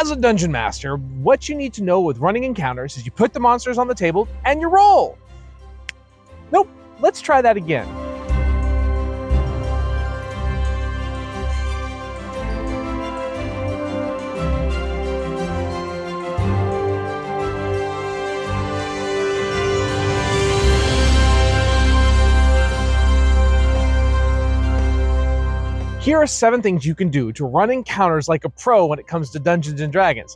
As a Dungeon Master, what you need to know with running encounters is you put the monsters on the table and you roll. Nope, let's try that again. Here are 7 things you can do to run encounters like a pro when it comes to Dungeons & Dragons.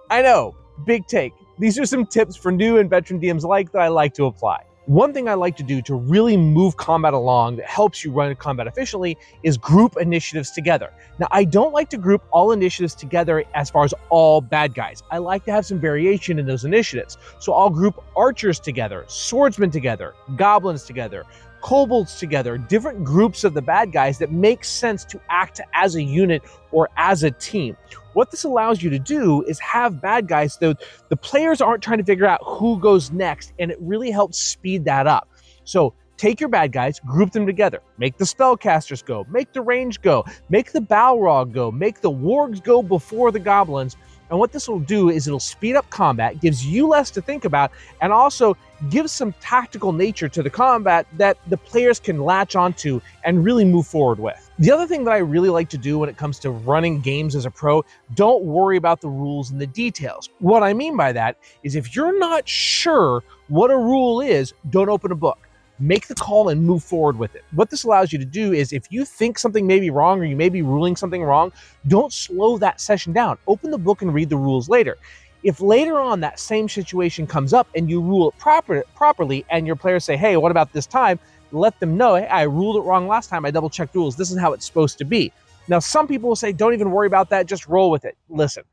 I know, big take. These are some tips for new and veteran DMs alike that I like to apply. One thing I like to do to really move combat along that helps you run combat efficiently is group initiatives together. Now, I don't like to group all initiatives together as far as all bad guys. I like to have some variation in those initiatives. So I'll group archers together, swordsmen together, goblins together, kobolds together, different groups of the bad guys that make sense to act as a unit or as a team. What this allows you to do is have bad guys, though the players aren't trying to figure out who goes next, and it really helps speed that up. So take your bad guys, group them together, make the spellcasters go, make the range go, make the Balrog go, make the wargs go before the goblins. And what this will do is it'll speed up combat, gives you less to think about, and also gives some tactical nature to the combat that the players can latch onto and really move forward with. The other thing that I really like to do when it comes to running games as a pro, don't worry about the rules and the details. What I mean by that is if you're not sure what a rule is, don't open a book. Make the call and move forward with it. What this allows you to do is if you think something may be wrong or you may be ruling something wrong, don't slow that session down. Open the book and read the rules later. If later on that same situation comes up and you rule it properly and your players say, hey, what about this time? Let them know, hey, I ruled it wrong last time. I double-checked rules. This is how it's supposed to be. Now, some people will say, don't even worry about that. Just roll with it. Listen.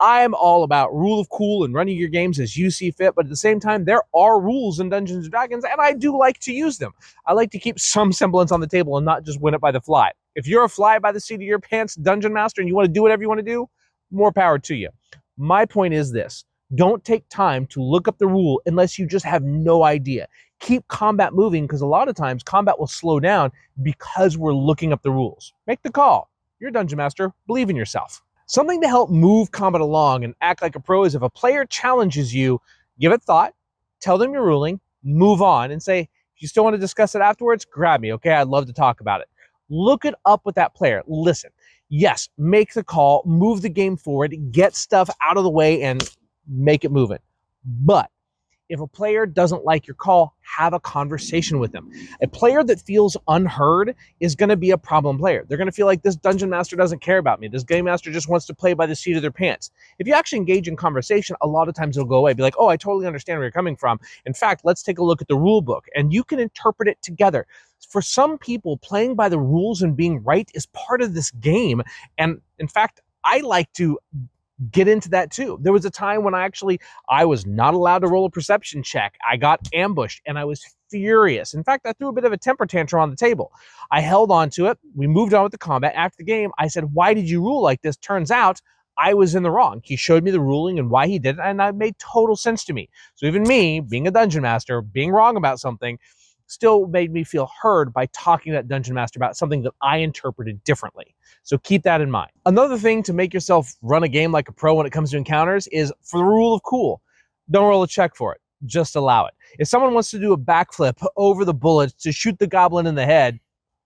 I am all about rule of cool and running your games as you see fit, but at the same time, there are rules in Dungeons & Dragons, and I do like to use them. I like to keep some semblance on the table and not just win it by the fly. If you're a fly by the seat of your pants Dungeon Master and you want to do whatever you want to do, more power to you. My point is this. Don't take time to look up the rule unless you just have no idea. Keep combat moving because a lot of times combat will slow down because we're looking up the rules. Make the call. You're a Dungeon Master. Believe in yourself. Something to help move combat along and act like a pro is if a player challenges you, give it thought, tell them your ruling, move on, and say, if you still want to discuss it afterwards, grab me, okay? I'd love to talk about it. Look it up with that player. Listen. Yes, make the call, move the game forward, get stuff out of the way, and make it moving. But if a player doesn't like your call, have a conversation with them. A player that feels unheard is going to be a problem player. They're going to feel like this Dungeon Master doesn't care about me. This Game Master just wants to play by the seat of their pants. If you actually engage in conversation, a lot of times it'll go away. Be like, oh, I totally understand where you're coming from. In fact, let's take a look at the rule book, and you can interpret it together. For some people, playing by the rules and being right is part of this game. And in fact, I like to get into that too. There was a time when I was not allowed to roll a perception check. I got ambushed and I was furious. In fact, I threw a bit of a temper tantrum on the table. I held on to it. We moved on with the combat. After the game, I said, why did you rule like this? Turns out I was in the wrong. He showed me the ruling and why he did it, and it made total sense to me. So even me, being a Dungeon Master, being wrong about something, still made me feel heard by talking to that Dungeon Master about something that I interpreted differently. So keep that in mind. Another thing to make yourself run a game like a pro when it comes to encounters is for the rule of cool. Don't roll a check for it. Just allow it. If someone wants to do a backflip over the bullets to shoot the goblin in the head,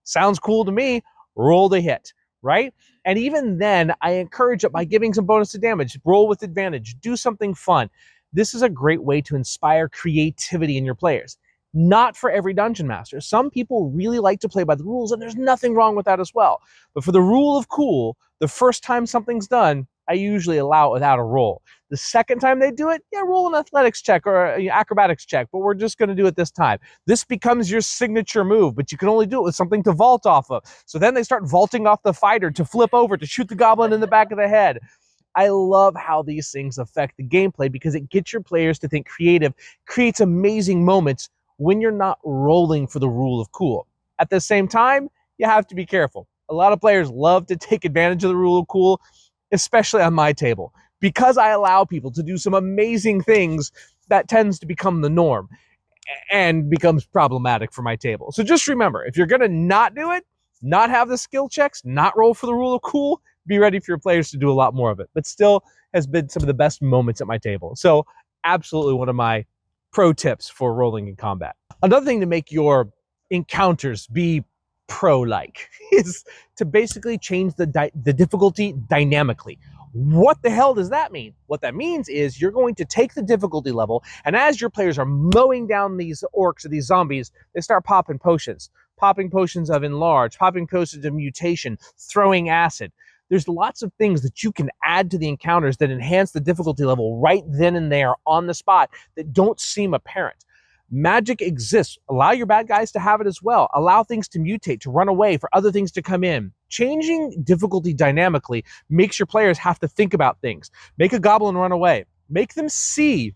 sounds cool to me, roll the hit, right? And even then, I encourage it by giving some bonus to damage. Roll with advantage. Do something fun. This is a great way to inspire creativity in your players. Not for every Dungeon Master. Some people really like to play by the rules, and there's nothing wrong with that as well. But for the rule of cool, the first time something's done, I usually allow it without a roll. The second time they do it, yeah, roll an athletics check or an acrobatics check, but we're just going to do it this time. This becomes your signature move, but you can only do it with something to vault off of. So then they start vaulting off the fighter to flip over to shoot the goblin in the back of the head. I love how these things affect the gameplay because it gets your players to think creative, creates amazing moments when you're not rolling for the rule of cool. At the same time, you have to be careful. A lot of players love to take advantage of the rule of cool, especially on my table. Because I allow people to do some amazing things, that tends to become the norm and becomes problematic for my table. So just remember, if you're going to not do it, not have the skill checks, not roll for the rule of cool, be ready for your players to do a lot more of it, but still has been some of the best moments at my table. So absolutely one of my pro tips for rolling in combat. Another thing to make your encounters be pro-like is to basically change the difficulty dynamically. What the hell does that mean? What that means is you're going to take the difficulty level, and as your players are mowing down these orcs or these zombies, they start popping potions of enlarge, popping potions of mutation, throwing acid. There's lots of things that you can add to the encounters that enhance the difficulty level right then and there on the spot that don't seem apparent. Magic exists. Allow your bad guys to have it as well. Allow things to mutate, to run away, for other things to come in. Changing difficulty dynamically makes your players have to think about things. Make a goblin run away. Make them see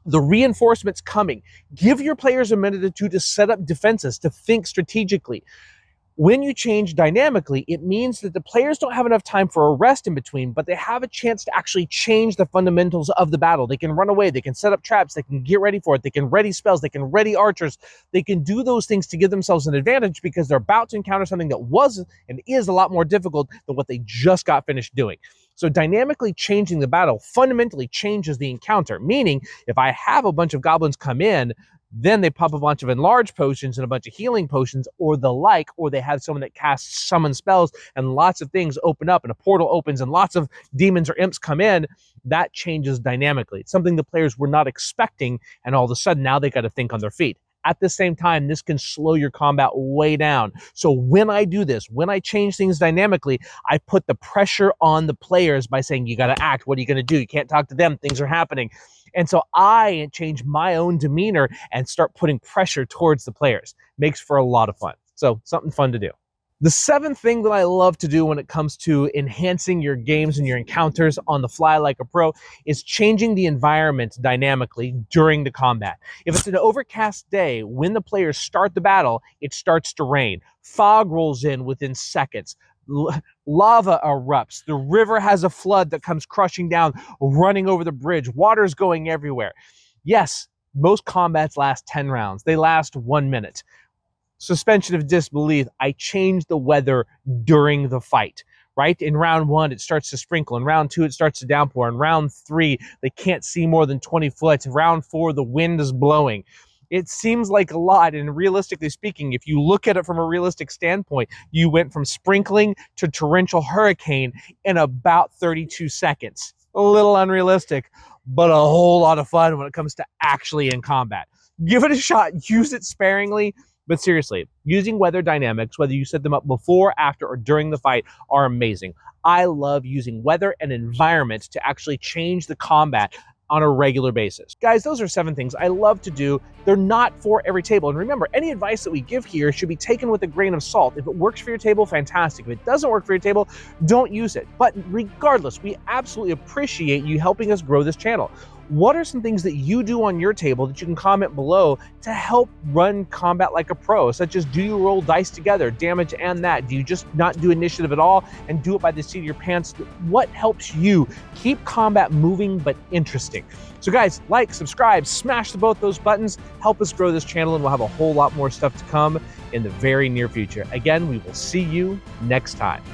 the reinforcements coming. Give your players a minute or two to set up defenses, to think strategically. When you change dynamically, it means that the players don't have enough time for a rest in between, but they have a chance to actually change the fundamentals of the battle. They can run away, they can set up traps, they can get ready for it, they can ready spells, they can ready archers. They can do those things to give themselves an advantage because they're about to encounter something that was and is a lot more difficult than what they just got finished doing. So dynamically changing the battle fundamentally changes the encounter, meaning if I have a bunch of goblins come in, then they pop a bunch of enlarge potions and a bunch of healing potions or the like, or they have someone that casts summon spells and lots of things open up and a portal opens and lots of demons or imps come in. That changes dynamically. It's something the players were not expecting, and all of a sudden now they got to think on their feet. At the same time, this can slow your combat way down. So when I do this, when I change things dynamically, I put the pressure on the players by saying, you got to act. What are you going to do? You can't talk to them. Things are happening. And so I change my own demeanor and start putting pressure towards the players. Makes for a lot of fun. So something fun to do. The seventh thing that I love to do when it comes to enhancing your games and your encounters on the fly like a pro is changing the environment dynamically during the combat. If it's an overcast day, when the players start the battle, it starts to rain. Fog rolls in within seconds. Lava erupts. The river has a flood that comes crushing down, running over the bridge. Water's going everywhere. Yes, most combats last 10 rounds. They last 1 minute. Suspension of disbelief, I change the weather during the fight, right? In round 1, it starts to sprinkle. In round 2, it starts to downpour. In round 3, they can't see more than 20 foot. In round 4, the wind is blowing. It seems like a lot, and realistically speaking, if you look at it from a realistic standpoint, you went from sprinkling to torrential hurricane in about 32 seconds. A little unrealistic, but a whole lot of fun when it comes to actually in combat. Give it a shot, use it sparingly, but seriously, using weather dynamics, whether you set them up before, after, or during the fight, are amazing. I love using weather and environment to actually change the combat on a regular basis. Guys, those are 7 things I love to do. They're not for every table. And remember, any advice that we give here should be taken with a grain of salt. If it works for your table, fantastic. If it doesn't work for your table, don't use it. But regardless, we absolutely appreciate you helping us grow this channel. What are some things that you do on your table that you can comment below to help run combat like a pro, such as do you roll dice together, damage and that? Do you just not do initiative at all and do it by the seat of your pants? What helps you keep combat moving but interesting? So guys, like, subscribe, smash both those buttons, help us grow this channel, and we'll have a whole lot more stuff to come in the very near future. Again, we will see you next time.